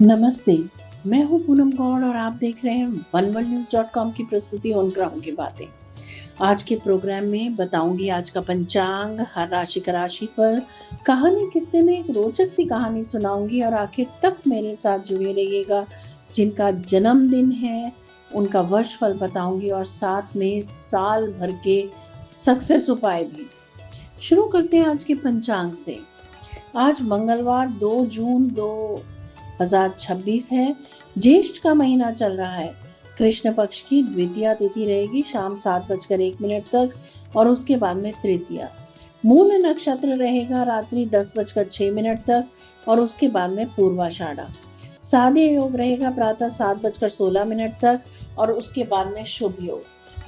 नमस्ते, मैं हूँ पूनम गौड़ और आप देख रहे हैं oneworldnews.com की प्रस्तुति ऑन ग्राउंड की बातें। आज के प्रोग्राम में बताऊंगी आज का पंचांग, हर राशि का राशिफल, कहानी किस्से में एक रोचक सी कहानी सुनाऊंगी और आखिर तक मेरे साथ जुड़े रहिएगा। जिनका जन्मदिन है उनका वर्षफल बताऊंगी और साथ में साल भर के सक्सेस उपाय भी। शुरू करते हैं आज के पंचांग से। आज मंगलवार 2 जून 2026 है। ज्येष्ठ का महीना चल रहा है। कृष्ण पक्ष की द्वितीया तिथि रहेगी शाम 7:01 तक और उसके बाद में तृतीया। मूल नक्षत्र रहेगा रात्रि 10:06 तक और उसके बाद में पूर्वाषाढ़ा। सादे योग रहेगा प्रातः 7:16 तक और उसके बाद में शुभ योग।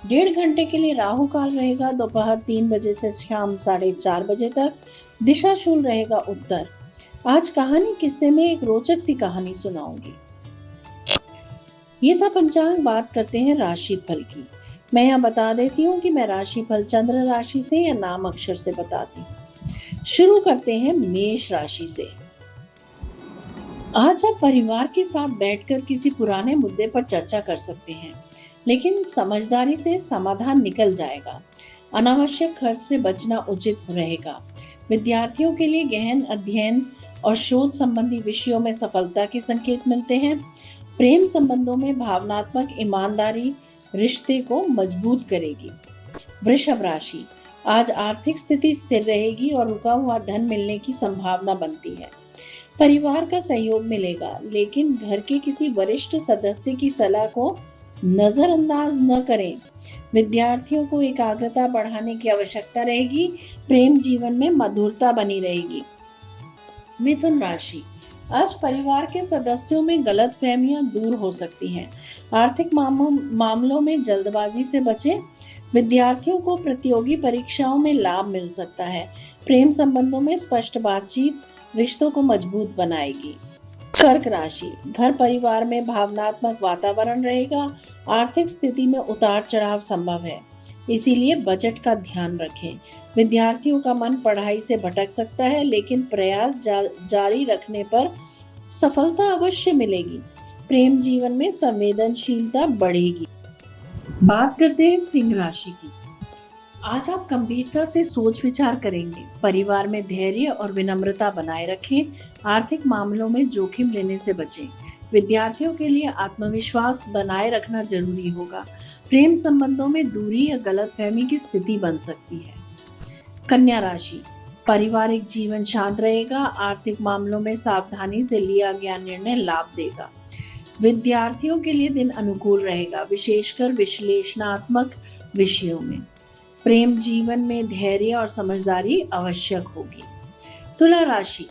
1.5 घंटे के लिए राहु काल रहेगा दोपहर 3 बजे से शाम 4:30 बजे तक। दिशा शूल रहेगा उत्तर। आज कहानी किस्से में एक रोचक सी कहानी सुनाऊंगी। ये था पंचांग। बात करते हैं राशि फल की। मैं यहाँ बता देती हूँ कि मैं राशि फल चंद्र राशि से या नाम अक्षर से बताती हूँ। शुरू करते हैं मेष राशि से। आज आप परिवार के साथ बैठकर किसी पुराने मुद्दे पर चर्चा कर सकते हैं, लेकिन समझदारी से समाधान निकल जाएगा। अनावश्यक खर्च से बचना उचित रहेगा। विद्यार्थियों के लिए गहन अध्ययन और शोध संबंधी विषयों में सफलता के संकेत मिलते हैं। प्रेम संबंधों में भावनात्मक ईमानदारी रिश्ते को मजबूत करेगी। वृषभ राशि। आज आर्थिक स्थिति स्थिर रहेगी और रुका हुआ धन मिलने की संभावना बनती है। परिवार का सहयोग मिलेगा, लेकिन घर के किसी वरिष्ठ सदस्य की सलाह को नजरअंदाज न करें। विद्यार्थियों को एकाग्रता बढ़ाने की आवश्यकता रहेगी। प्रेम जीवन में मधुरता बनी रहेगी। मिथुन राशि। आज परिवार के सदस्यों में गलतफहमियां दूर हो सकती हैं। आर्थिक मामलों में जल्दबाजी से बचें। विद्यार्थियों को प्रतियोगी परीक्षाओं में लाभ मिल सकता है। प्रेम संबंधों में स्पष्ट बातचीत रिश्तों को मजबूत बनाएगी। कर्क राशि। घर परिवार में भावनात्मक वातावरण रहेगा। आर्थिक स्थिति में उतार चढ़ाव संभव है, इसीलिए बजट का ध्यान रखें। विद्यार्थियों का मन पढ़ाई से भटक सकता है, लेकिन प्रयास जारी रखने पर सफलता अवश्य मिलेगी। प्रेम जीवन में संवेदनशीलता बढ़ेगी। बात करते हैं सिंह राशि की। आज आप गंभीरता से सोच विचार करेंगे। परिवार में धैर्य और विनम्रता बनाए रखें। आर्थिक मामलों में जोखिम लेने से बचें। विद्यार्थियों के लिए आत्मविश्वास बनाए रखना जरूरी होगा। प्रेम संबंधों में दूरी या गलतफहमी की स्थिति बन सकती है। कन्या राशि। पारिवारिक जीवन शांत रहेगा। आर्थिक मामलों में सावधानी से लिया गया निर्णय लाभ देगा। विद्यार्थियों के लिए दिन अनुकूल रहेगा, विशेषकर विश्लेषणात्मक विषयों में। प्रेम जीवन में धैर्य और समझदारी आवश्यक होगी। तुला राशि।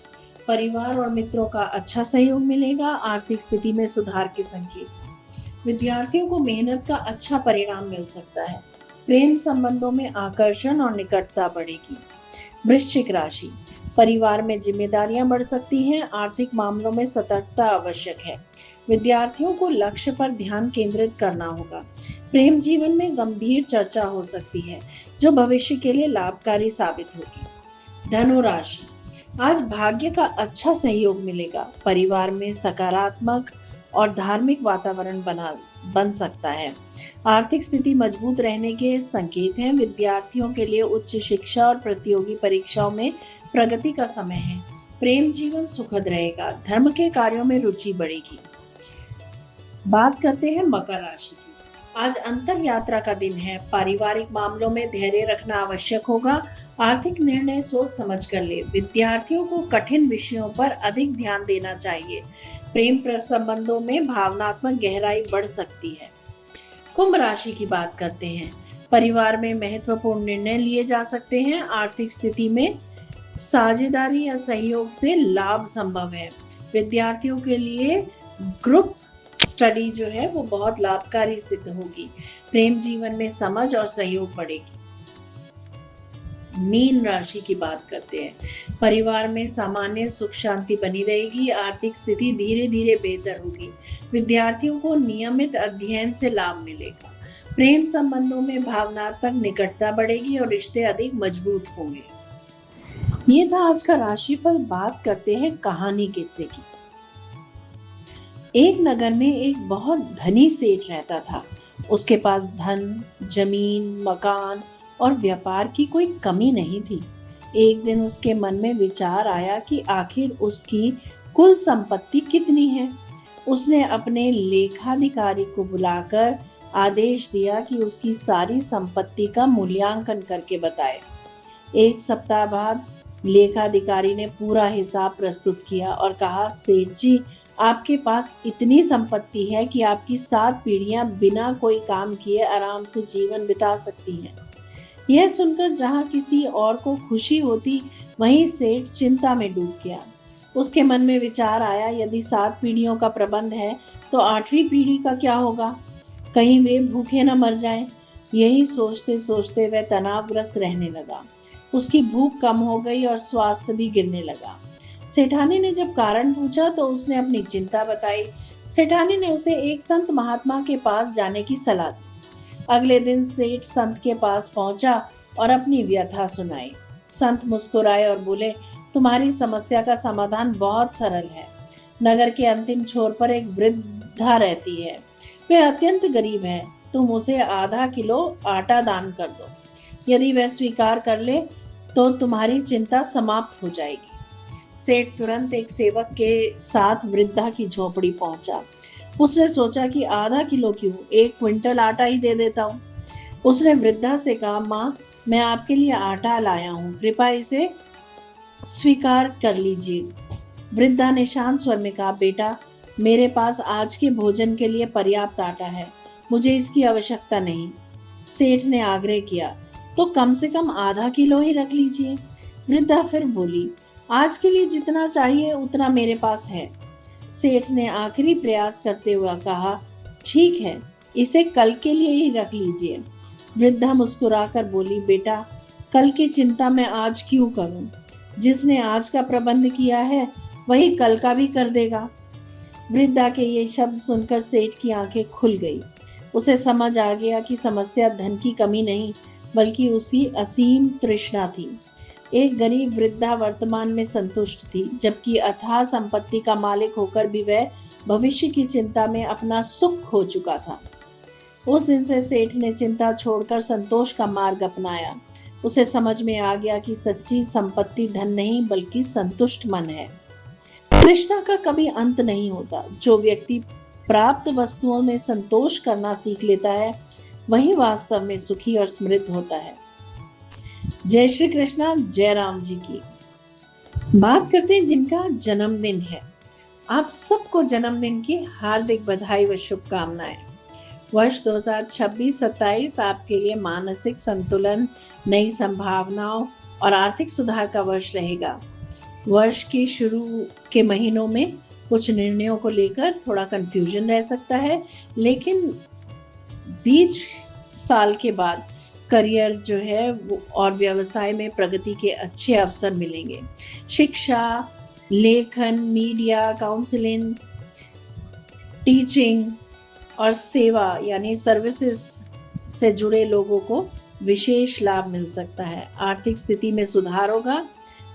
परिवार और मित्रों का अच्छा सहयोग मिलेगा। आर्थिक स्थिति में सुधार के संकेत। विद्यार्थियों को मेहनत का अच्छा परिणाम मिल सकता है। प्रेम संबंधों में आकर्षण और निकटता बढ़ेगी। वृश्चिक राशि। परिवार में जिम्मेदारियां बढ़ सकती हैं। आर्थिक मामलों में सतर्कता आवश्यक है। विद्यार्थियों को लक्ष्य पर ध्यान केंद्रित करना होगा। प्रेम जीवन में गंभीर चर्चा हो सकती है, जो भविष्य के लिए लाभकारी साबित होगी। धनु राशि। आज भाग्य का अच्छा सहयोग मिलेगा। परिवार में सकारात्मक और धार्मिक वातावरण बन सकता है। आर्थिक स्थिति मजबूत रहने के संकेत हैं। विद्यार्थियों के लिए उच्च शिक्षा और प्रतियोगी परीक्षाओं में प्रगति का समय है। प्रेम जीवन सुखद रहेगा। धर्म के कार्यों में रुचि बढ़ेगी। बात करते हैं मकर राशि की। आज अंतर यात्रा का दिन है। पारिवारिक मामलों में धैर्य रखना आवश्यक होगा। आर्थिक निर्णय सोच समझ कर ले। विद्यार्थियों को कठिन विषयों पर अधिक ध्यान देना चाहिए। प्रेम संबंधों में भावनात्मक गहराई बढ़ सकती है। कुंभ राशि की बात करते हैं। परिवार में महत्वपूर्ण निर्णय लिए जा सकते हैं। आर्थिक स्थिति में साझेदारी या सहयोग से लाभ संभव है। विद्यार्थियों के लिए ग्रुप स्टडी जो है वो बहुत लाभकारी सिद्ध होगी। प्रेम जीवन में समझ और सहयोग बढ़ेगी। मीन राशि की बात करते हैं। परिवार में सामान्य सुख शांति बनी रहेगी। आर्थिक स्थिति धीरे धीरे बेहतर होगी। विद्यार्थियों को नियमित अध्ययन से लाभ मिलेगा। प्रेम संबंधों में भावनात्मक निकटता बढ़ेगी और रिश्ते अधिक मजबूत होंगे। ये था आज का राशिफल। बात करते हैं कहानी किस्से की। एक नगर में एक बहुत धनी सेठ रहता था। उसके पास धन, जमीन, मकान और व्यापार की कोई कमी नहीं थी। एक दिन उसके मन में विचार आया कि आखिर उसकी कुल संपत्ति कितनी है। उसने अपने लेखाधिकारी को बुलाकर आदेश दिया कि उसकी सारी संपत्ति का मूल्यांकन करके बताए। एक सप्ताह बाद लेखाधिकारी ने पूरा हिसाब प्रस्तुत किया और कहा, सेठ जी, आपके पास इतनी संपत्ति है कि आपकी 7 पीढ़ियां बिना कोई काम किए आराम से जीवन बिता सकती हैं। यह सुनकर जहां किसी और को खुशी होती, वहीं सेठ चिंता में डूब गया। उसके मन में विचार आया, यदि 7 पीढ़ियों का प्रबंध है तो 8वीं पीढ़ी का क्या होगा? कहीं वे भूखे न मर जाएं। यही सोचते सोचते वह तनावग्रस्त रहने लगा। उसकी भूख कम हो गई और स्वास्थ्य भी गिरने लगा। सेठानी ने जब कारण पूछा तो उसने अपनी चिंता बताई। सेठानी ने उसे एक संत महात्मा के पास जाने की सलाह दी। अगले दिन सेठ संत के पास पहुंचा और अपनी व्यथा सुनाई। संत मुस्कुराए और बोले, तुम्हारी समस्या का समाधान बहुत सरल है। नगर के अंतिम छोर पर एक वृद्धा रहती है। वह अत्यंत गरीब है। तुम उसे आधा किलो आटा दान कर दो। यदि वह स्वीकार कर ले तो तुम्हारी चिंता समाप्त हो जाएगी। सेठ तुरंत एक सेवक के साथ वृद्धा की झोपड़ी पहुंचा। उसने सोचा कि आधा किलो क्यों, 1 क्विंटल आटा ही दे देता हूँ। उसने वृद्धा से कहा, माँ, मैं आपके लिए आटा लाया हूँ, कृपया इसे स्वीकार कर लीजिए। वृद्धा ने शांत स्वर में कहा, बेटा, मेरे पास आज के भोजन के लिए पर्याप्त आटा है, मुझे इसकी आवश्यकता नहीं। सेठ ने आग्रह किया, तो कम से कम आधा किलो ही रख लीजिए। वृद्धा फिर बोली, आज के लिए जितना चाहिए उतना मेरे पास है। सेठ ने आखिरी प्रयास करते हुए कहा, ठीक है, इसे कल के लिए ही रख लीजिए। वृद्धा मुस्कुराकर बोली, बेटा, कल की चिंता मैं आज क्यों करूं? जिसने आज का प्रबंध किया है वही कल का भी कर देगा। वृद्धा के ये शब्द सुनकर सेठ की आंखें खुल गई। उसे समझ आ गया कि समस्या धन की कमी नहीं, बल्कि उसकी असीम तृष्णा थी। एक गरीब वृद्धा वर्तमान में संतुष्ट थी, जबकि अथाह संपत्ति का मालिक होकर भी वह भविष्य की चिंता में अपना सुख खो चुका था। उस दिन से सेठ ने चिंता छोड़कर संतोष का मार्ग अपनाया। उसे समझ में आ गया कि सच्ची संपत्ति धन नहीं बल्कि संतुष्ट मन है। तृष्णा का कभी अंत नहीं होता। जो व्यक्ति प्राप्त वस्तुओं में संतोष करना सीख लेता है, वही वास्तव में सुखी और समृद्ध होता है। जय श्री कृष्णा। जय राम जी की। बात करते हैं जिनका जन्मदिन है। आप सबको जन्मदिन की हार्दिक बधाई व शुभकामनाएं। वर्ष 2026-27 आपके लिए मानसिक संतुलन, नई संभावनाओं और आर्थिक सुधार का वर्ष रहेगा। वर्ष के शुरू के महीनों में कुछ निर्णयों को लेकर थोड़ा कंफ्यूजन रह सकता है, लेकिन बीच साल के बाद करियर जो है वो और व्यवसाय में प्रगति के अच्छे अवसर मिलेंगे। शिक्षा, लेखन, मीडिया, काउंसलिंग, टीचिंग और सेवा यानी सर्विसेज से जुड़े लोगों को विशेष लाभ मिल सकता है। आर्थिक स्थिति में सुधार होगा।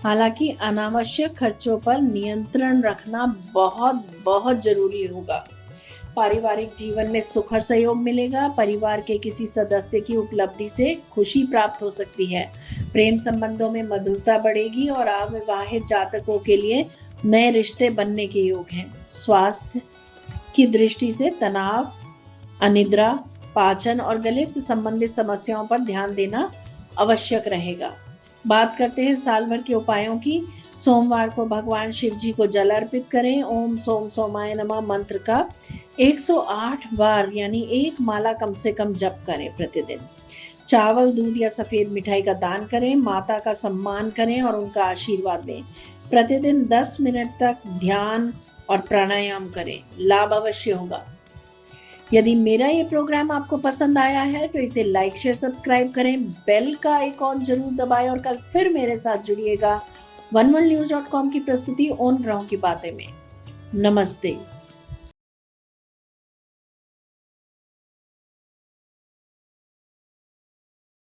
हालांकि अनावश्यक खर्चों पर नियंत्रण रखना बहुत बहुत जरूरी होगा। पारिवारिक जीवन में सुख और सहयोग मिलेगा। परिवार के किसी सदस्य की उपलब्धि से खुशी प्राप्त हो सकती है। प्रेम संबंधों में मधुरता बढ़ेगी और अविवाहित जातकों के लिए नए रिश्ते बनने के योग हैं। स्वास्थ्य की दृष्टि से तनाव, अनिद्रा, पाचन और गले से संबंधित समस्याओं पर ध्यान देना आवश्यक रहेगा। बात करते हैं साल भर के उपायों की। सोमवार को भगवान शिव जी को जल अर्पित करें। ओम सोम सोमाय नमः मंत्र का 108 बार यानी 1 माला कम से कम जप करें प्रतिदिन। चावल, दूध या सफेद मिठाई का दान करें। माता का सम्मान करें और उनका आशीर्वाद लें। प्रतिदिन 10 मिनट तक ध्यान और प्राणायाम करें। लाभ अवश्य होगा। यदि मेरा ये प्रोग्राम आपको पसंद आया है तो इसे लाइक, शेयर, सब्सक्राइब करें। बेल का आइकॉन जरूर दबाएं और कल फिर मेरे साथ जुड़िएगा। oneworldnews.com की प्रस्तुति उन ग्रहों की बातें में। नमस्ते।